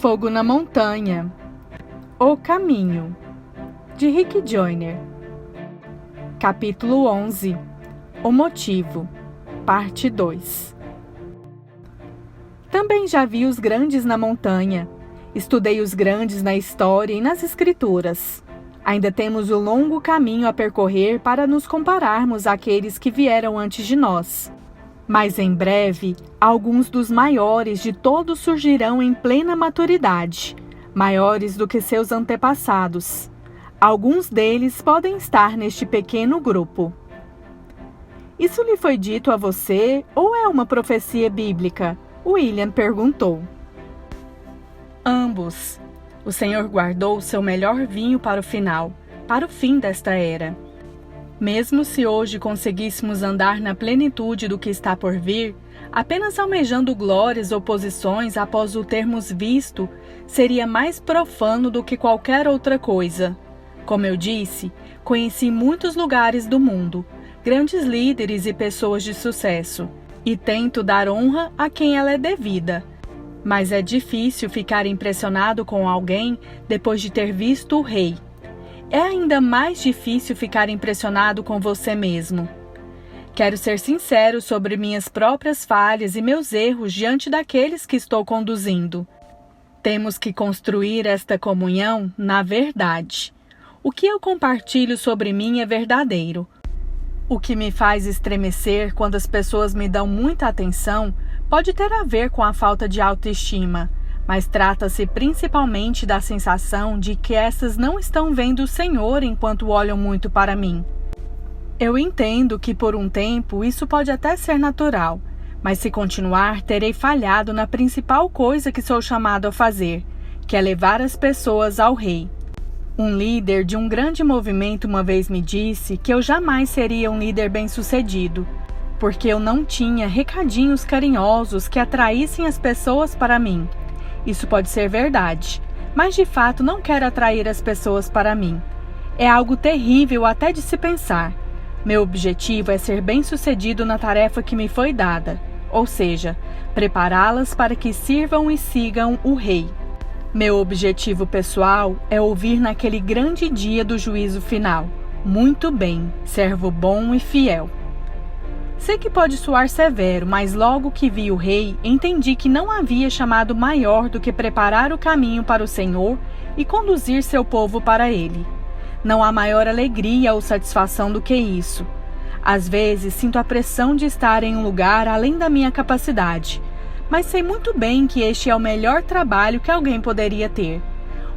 Fogo na Montanha. O Caminho, de Rick Joyner. Capítulo 11. O Motivo, parte 2. Também já vi os grandes na montanha. Estudei os grandes na história e nas escrituras. Ainda temos o longo caminho a percorrer para nos compararmos àqueles que vieram antes de nós. Mas em breve, alguns dos maiores de todos surgirão em plena maturidade, maiores do que seus antepassados. Alguns deles podem estar neste pequeno grupo. Isso lhe foi dito a você ou é uma profecia bíblica? William perguntou. Ambos. O Senhor guardou o seu melhor vinho para o final, para o fim desta era. Mesmo se hoje conseguíssemos andar na plenitude do que está por vir, apenas almejando glórias ou posições após o termos visto, seria mais profano do que qualquer outra coisa. Como eu disse, conheci muitos lugares do mundo, grandes líderes e pessoas de sucesso, e tento dar honra a quem ela é devida. Mas é difícil ficar impressionado com alguém depois de ter visto o rei. É ainda mais difícil ficar impressionado com você mesmo. Quero ser sincero sobre minhas próprias falhas e meus erros diante daqueles que estou conduzindo. Temos que construir esta comunhão na verdade. O que eu compartilho sobre mim é verdadeiro. O que me faz estremecer quando as pessoas me dão muita atenção pode ter a ver com a falta de autoestima, mas trata-se principalmente da sensação de que essas não estão vendo o Senhor enquanto olham muito para mim. Eu entendo que por um tempo isso pode até ser natural, mas se continuar, terei falhado na principal coisa que sou chamado a fazer, que é levar as pessoas ao Rei. Um líder de um grande movimento uma vez me disse que eu jamais seria um líder bem-sucedido, porque eu não tinha recadinhos carinhosos que atraíssem as pessoas para mim. Isso pode ser verdade, mas de fato não quero atrair as pessoas para mim. É algo terrível até de se pensar. Meu objetivo é ser bem-sucedido na tarefa que me foi dada, ou seja, prepará-las para que sirvam e sigam o Rei. Meu objetivo pessoal é ouvir naquele grande dia do juízo final: muito bem, servo bom e fiel. Sei que pode soar severo, mas logo que vi o rei, entendi que não havia chamado maior do que preparar o caminho para o Senhor e conduzir seu povo para ele. Não há maior alegria ou satisfação do que isso. Às vezes sinto a pressão de estar em um lugar além da minha capacidade, mas sei muito bem que este é o melhor trabalho que alguém poderia ter.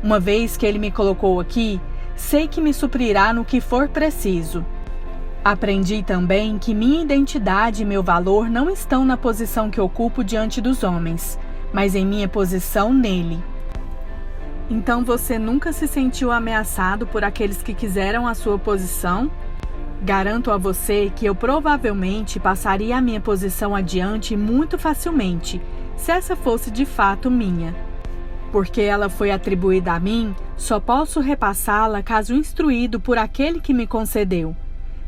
Uma vez que ele me colocou aqui, sei que me suprirá no que for preciso. Aprendi também que minha identidade e meu valor não estão na posição que ocupo diante dos homens, mas em minha posição nele. Então você nunca se sentiu ameaçado por aqueles que quiseram a sua posição? Garanto a você que eu provavelmente passaria a minha posição adiante muito facilmente, se essa fosse de fato minha. Porque ela foi atribuída a mim, só posso repassá-la caso instruído por aquele que me concedeu.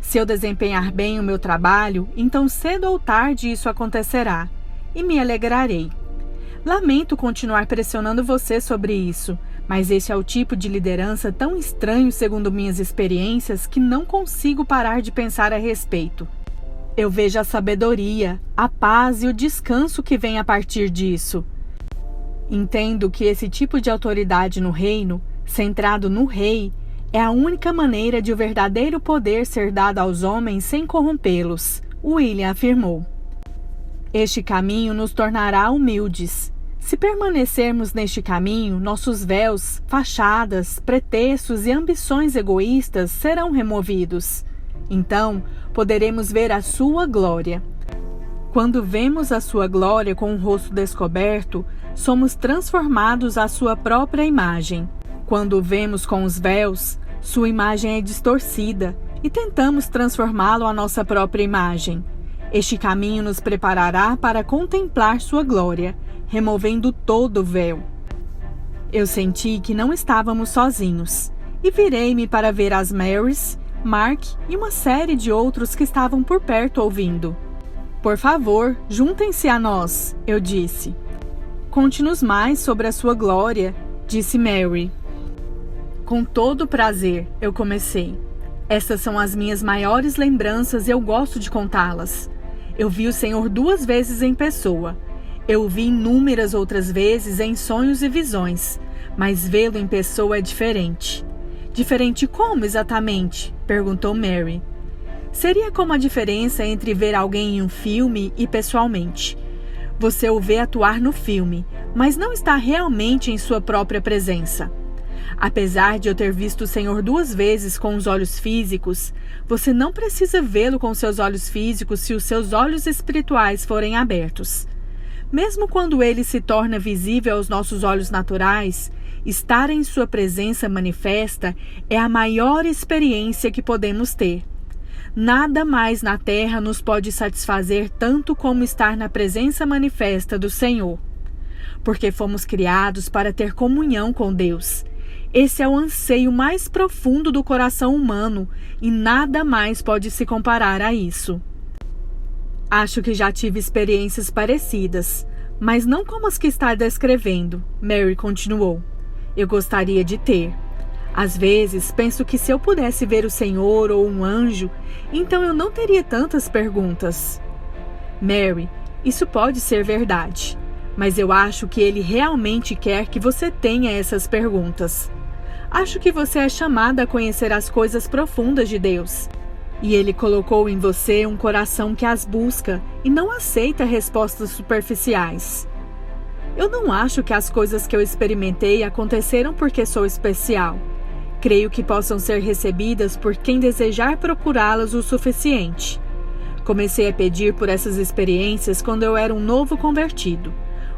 Se eu desempenhar bem o meu trabalho, então cedo ou tarde isso acontecerá, e me alegrarei. Lamento continuar pressionando você sobre isso, mas esse é o tipo de liderança tão estranho segundo minhas experiências que não consigo parar de pensar a respeito. Eu vejo a sabedoria, a paz e o descanso que vem a partir disso. Entendo que esse tipo de autoridade no reino, centrado no rei, é a única maneira de o verdadeiro poder ser dado aos homens sem corrompê-los, William afirmou. Este caminho nos tornará humildes. Se permanecermos neste caminho, nossos véus, fachadas, pretextos e ambições egoístas serão removidos. Então, poderemos ver a sua glória. Quando vemos a sua glória com o rosto descoberto, somos transformados à sua própria imagem. Quando o vemos com os véus, sua imagem é distorcida e tentamos transformá-lo à nossa própria imagem. Este caminho nos preparará para contemplar sua glória, removendo todo o véu. Eu senti que não estávamos sozinhos e virei-me para ver as Marys, Mark e uma série de outros que estavam por perto ouvindo. Por favor, juntem-se a nós, eu disse. Conte-nos mais sobre a sua glória, disse Mary. Com todo prazer, eu comecei. Estas são as minhas maiores lembranças e eu gosto de contá-las. Eu vi o Senhor 2 vezes em pessoa. Eu o vi inúmeras outras vezes em sonhos e visões, mas vê-lo em pessoa é diferente. Diferente como exatamente? Perguntou Mary. Seria como a diferença entre ver alguém em um filme e pessoalmente. Você o vê atuar no filme, mas não está realmente em sua própria presença. Apesar de eu ter visto o Senhor 2 vezes com os olhos físicos, você não precisa vê-lo com seus olhos físicos se os seus olhos espirituais forem abertos. Mesmo quando ele se torna visível aos nossos olhos naturais, estar em sua presença manifesta é a maior experiência que podemos ter. Nada mais na terra nos pode satisfazer tanto como estar na presença manifesta do Senhor. Porque fomos criados para ter comunhão com Deus. Esse é o anseio mais profundo do coração humano e nada mais pode se comparar a isso. Acho que já tive experiências parecidas, mas não como as que está descrevendo, Mary continuou. Eu gostaria de ter. Às vezes, penso que se eu pudesse ver o Senhor ou um anjo, então eu não teria tantas perguntas. Mary, isso pode ser verdade, mas eu acho que ele realmente quer que você tenha essas perguntas. Acho que você é chamada a conhecer as coisas profundas de Deus. E ele colocou em você um coração que as busca e não aceita respostas superficiais. Eu não acho que as coisas que eu experimentei aconteceram porque sou especial. Creio que possam ser recebidas por quem desejar procurá-las o suficiente. Comecei a pedir por essas experiências quando eu era um novo convertido.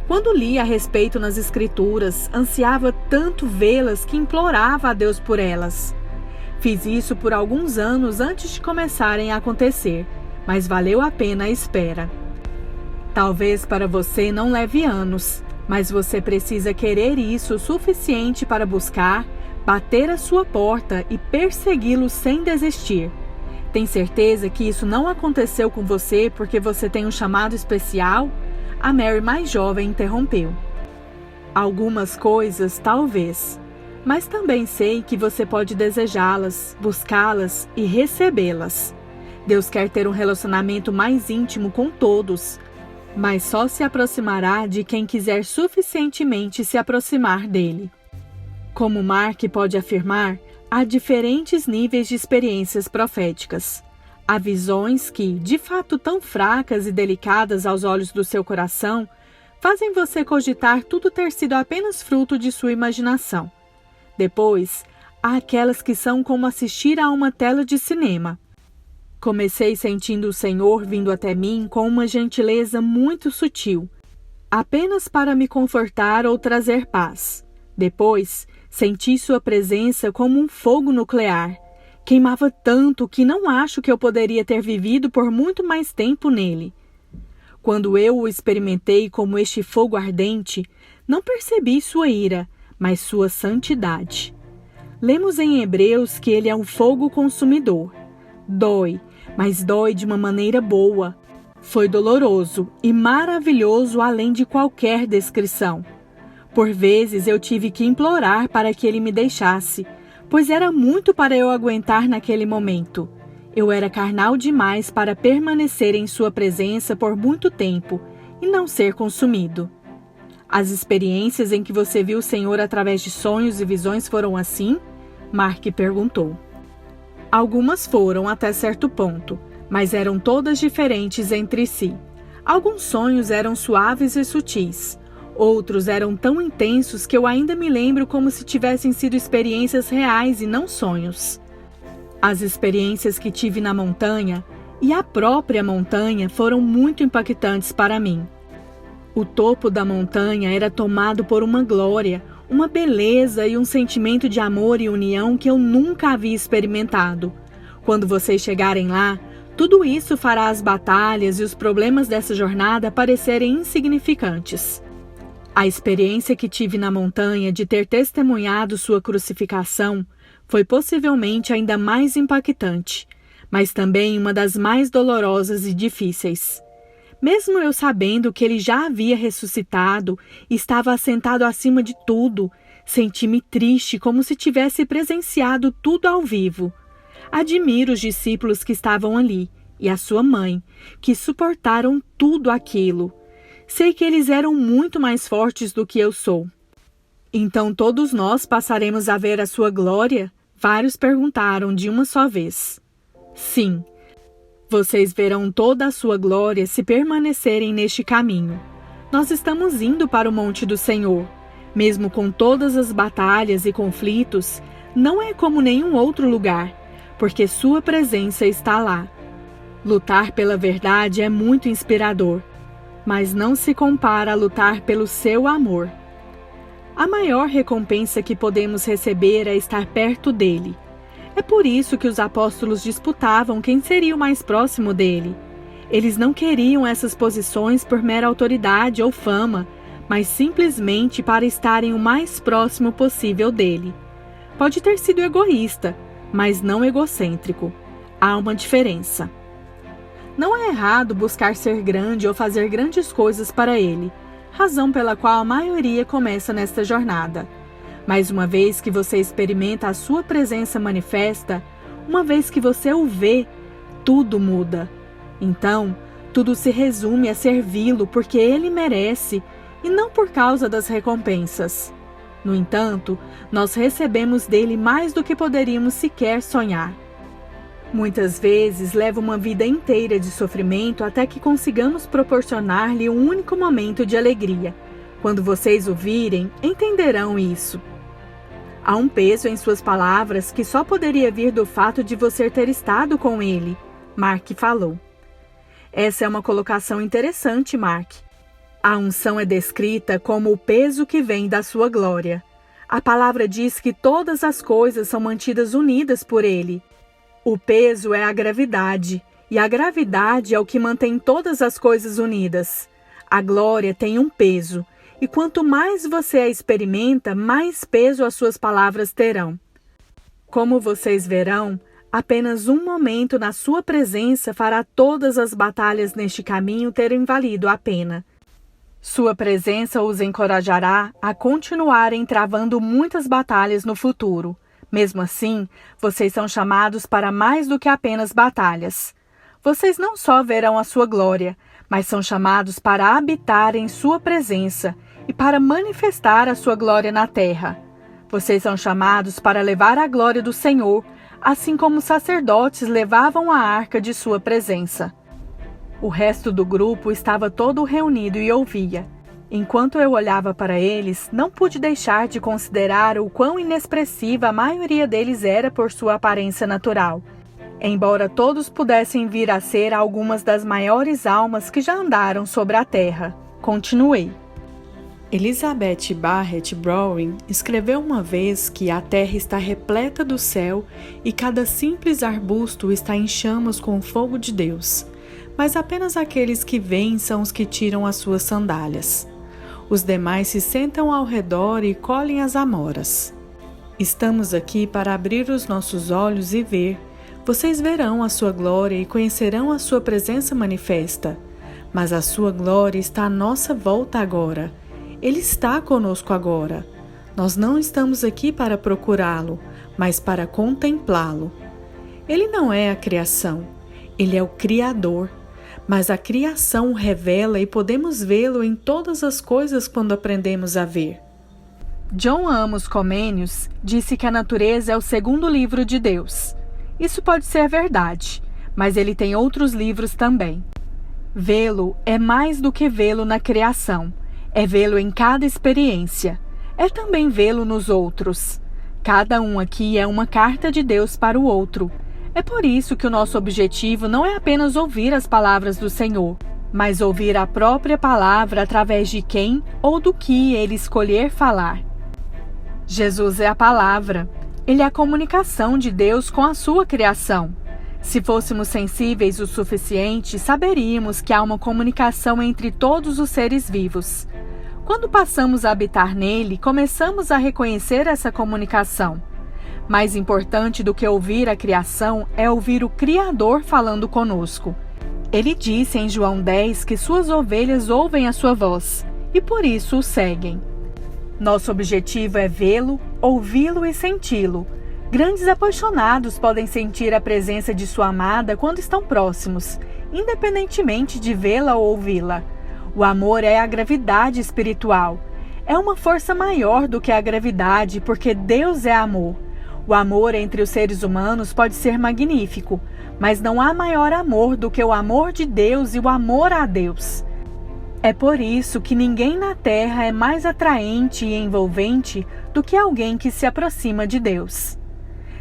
Quando li a respeito nas Escrituras, ansiava tanto vê-las que implorava a Deus por elas. Fiz isso por alguns anos antes de começarem a acontecer, mas valeu a pena a espera. Talvez para você não leve anos, mas você precisa querer isso o suficiente para buscar, bater a sua porta e persegui-lo sem desistir. Tem certeza que isso não aconteceu com você porque você tem um chamado especial? A Mary mais jovem interrompeu. Algumas coisas, talvez, mas também sei que você pode desejá-las, buscá-las e recebê-las. Deus quer ter um relacionamento mais íntimo com todos, mas só se aproximará de quem quiser suficientemente se aproximar dele. Como Mark pode afirmar, há diferentes níveis de experiências proféticas. Há visões que, de fato tão fracas e delicadas aos olhos do seu coração, fazem você cogitar tudo ter sido apenas fruto de sua imaginação. Depois, há aquelas que são como assistir a uma tela de cinema. Comecei sentindo o Senhor vindo até mim com uma gentileza muito sutil, apenas para me confortar ou trazer paz. Depois, senti sua presença como um fogo nuclear. Queimava tanto que não acho que eu poderia ter vivido por muito mais tempo nele. Quando eu o experimentei como este fogo ardente, não percebi sua ira, mas sua santidade. Lemos em Hebreus que ele é um fogo consumidor. Dói, mas dói de uma maneira boa. Foi doloroso e maravilhoso além de qualquer descrição. Por vezes eu tive que implorar para que ele me deixasse, pois era muito para eu aguentar naquele momento. Eu era carnal demais para permanecer em sua presença por muito tempo e não ser consumido. As experiências em que você viu o Senhor através de sonhos e visões foram assim? Mark perguntou. Algumas foram até certo ponto, mas eram todas diferentes entre si. Alguns sonhos eram suaves e sutis. Outros eram tão intensos que eu ainda me lembro como se tivessem sido experiências reais e não sonhos. As experiências que tive na montanha e a própria montanha foram muito impactantes para mim. O topo da montanha era tomado por uma glória, uma beleza e um sentimento de amor e união que eu nunca havia experimentado. Quando vocês chegarem lá, tudo isso fará as batalhas e os problemas dessa jornada parecerem insignificantes. A experiência que tive na montanha de ter testemunhado sua crucificação foi possivelmente ainda mais impactante, mas também uma das mais dolorosas e difíceis. Mesmo eu sabendo que ele já havia ressuscitado e estava assentado acima de tudo, senti-me triste como se tivesse presenciado tudo ao vivo. Admiro os discípulos que estavam ali e a sua mãe, que suportaram tudo aquilo. Sei que eles eram muito mais fortes do que eu sou. Então todos nós passaremos a ver a sua glória? Vários perguntaram de uma só vez. Sim. Vocês verão toda a sua glória se permanecerem neste caminho. Nós estamos indo para o monte do Senhor. Mesmo com todas as batalhas e conflitos, não é como nenhum outro lugar, porque sua presença está lá. Lutar pela verdade é muito inspirador, mas não se compara a lutar pelo seu amor. A maior recompensa que podemos receber é estar perto dele. É por isso que os apóstolos disputavam quem seria o mais próximo dele. Eles não queriam essas posições por mera autoridade ou fama, mas simplesmente para estarem o mais próximo possível dele. Pode ter sido egoísta, mas não egocêntrico. Há uma diferença. Não é errado buscar ser grande ou fazer grandes coisas para ele, razão pela qual a maioria começa nesta jornada. Mas uma vez que você experimenta a sua presença manifesta, uma vez que você o vê, tudo muda. Então, tudo se resume a servi-lo porque ele merece e não por causa das recompensas. No entanto, nós recebemos dele mais do que poderíamos sequer sonhar. Muitas vezes leva uma vida inteira de sofrimento até que consigamos proporcionar-lhe um único momento de alegria. Quando vocês o virem, entenderão isso. Há um peso em suas palavras que só poderia vir do fato de você ter estado com ele, Mark falou. Essa é uma colocação interessante, Mark. A unção é descrita como o peso que vem da sua glória. A palavra diz que todas as coisas são mantidas unidas por ele. O peso é a gravidade, e a gravidade é o que mantém todas as coisas unidas. A glória tem um peso, e quanto mais você a experimenta, mais peso as suas palavras terão. Como vocês verão, apenas um momento na sua presença fará todas as batalhas neste caminho terem valido a pena. Sua presença os encorajará a continuarem travando muitas batalhas no futuro. Mesmo assim, vocês são chamados para mais do que apenas batalhas. Vocês não só verão a sua glória, mas são chamados para habitar em sua presença e para manifestar a sua glória na terra. Vocês são chamados para levar a glória do Senhor, assim como os sacerdotes levavam a arca de sua presença. O resto do grupo estava todo reunido e ouvia. Enquanto eu olhava para eles, não pude deixar de considerar o quão inexpressiva a maioria deles era por sua aparência natural. Embora todos pudessem vir a ser algumas das maiores almas que já andaram sobre a terra. Continuei. Elizabeth Barrett Browning escreveu uma vez que a terra está repleta do céu e cada simples arbusto está em chamas com o fogo de Deus. Mas apenas aqueles que vêm são os que tiram as suas sandálias. Os demais se sentam ao redor e colhem as amoras. Estamos aqui para abrir os nossos olhos e ver. Vocês verão a sua glória e conhecerão a sua presença manifesta. Mas a sua glória está à nossa volta agora. Ele está conosco agora. Nós não estamos aqui para procurá-lo, mas para contemplá-lo. Ele não é a criação, ele é o Criador. Mas a criação o revela e podemos vê-lo em todas as coisas quando aprendemos a ver. John Amos Comenius disse que a natureza é o segundo livro de Deus. Isso pode ser verdade, mas ele tem outros livros também. Vê-lo é mais do que vê-lo na criação. É vê-lo em cada experiência. É também vê-lo nos outros. Cada um aqui é uma carta de Deus para o outro. É por isso que o nosso objetivo não é apenas ouvir as palavras do Senhor, mas ouvir a própria palavra através de quem ou do que Ele escolher falar. Jesus é a palavra. Ele é a comunicação de Deus com a sua criação. Se fôssemos sensíveis o suficiente, saberíamos que há uma comunicação entre todos os seres vivos. Quando passamos a habitar nele, começamos a reconhecer essa comunicação. Mais importante do que ouvir a criação é ouvir o Criador falando conosco. Ele disse em João 10 que suas ovelhas ouvem a sua voz e por isso o seguem. Nosso objetivo é vê-lo, ouvi-lo e senti-lo. Grandes apaixonados podem sentir a presença de sua amada quando estão próximos, independentemente de vê-la ou ouvi-la. O amor é a gravidade espiritual. É uma força maior do que a gravidade, porque Deus é amor. O amor entre os seres humanos pode ser magnífico, mas não há maior amor do que o amor de Deus e o amor a Deus. É por isso que ninguém na Terra é mais atraente e envolvente do que alguém que se aproxima de Deus.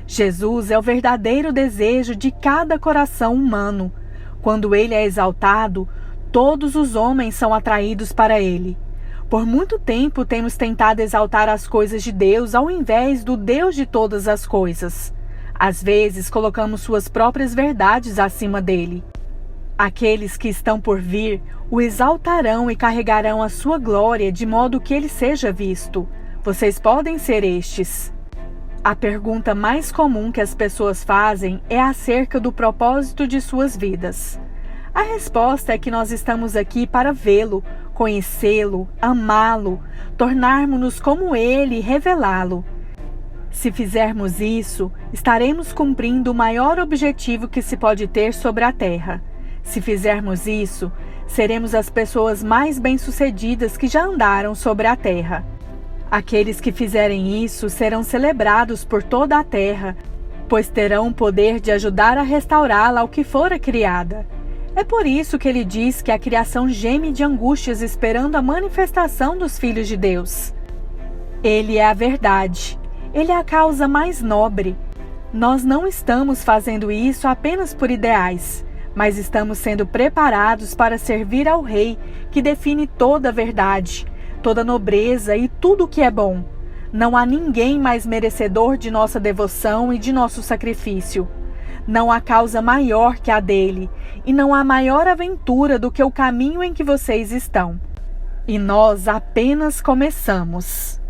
Jesus é o verdadeiro desejo de cada coração humano. Quando ele é exaltado, todos os homens são atraídos para ele. Por muito tempo temos tentado exaltar as coisas de Deus ao invés do Deus de todas as coisas. Às vezes colocamos suas próprias verdades acima dele. Aqueles que estão por vir o exaltarão e carregarão a sua glória de modo que ele seja visto. Vocês podem ser estes. A pergunta mais comum que as pessoas fazem é acerca do propósito de suas vidas. A resposta é que nós estamos aqui para vê-lo, conhecê-lo, amá-lo, tornarmos-nos como ele e revelá-lo. Se fizermos isso, estaremos cumprindo o maior objetivo que se pode ter sobre a Terra. Se fizermos isso, seremos as pessoas mais bem-sucedidas que já andaram sobre a Terra. Aqueles que fizerem isso serão celebrados por toda a Terra, pois terão o poder de ajudar a restaurá-la ao que fora criada. É por isso que ele diz que a criação geme de angústias esperando a manifestação dos filhos de Deus. Ele é a verdade. Ele é a causa mais nobre. Nós não estamos fazendo isso apenas por ideais, mas estamos sendo preparados para servir ao Rei, que define toda a verdade, toda a nobreza e tudo o que é bom. Não há ninguém mais merecedor de nossa devoção e de nosso sacrifício. Não há causa maior que a dele, e não há maior aventura do que o caminho em que vocês estão. E nós apenas começamos.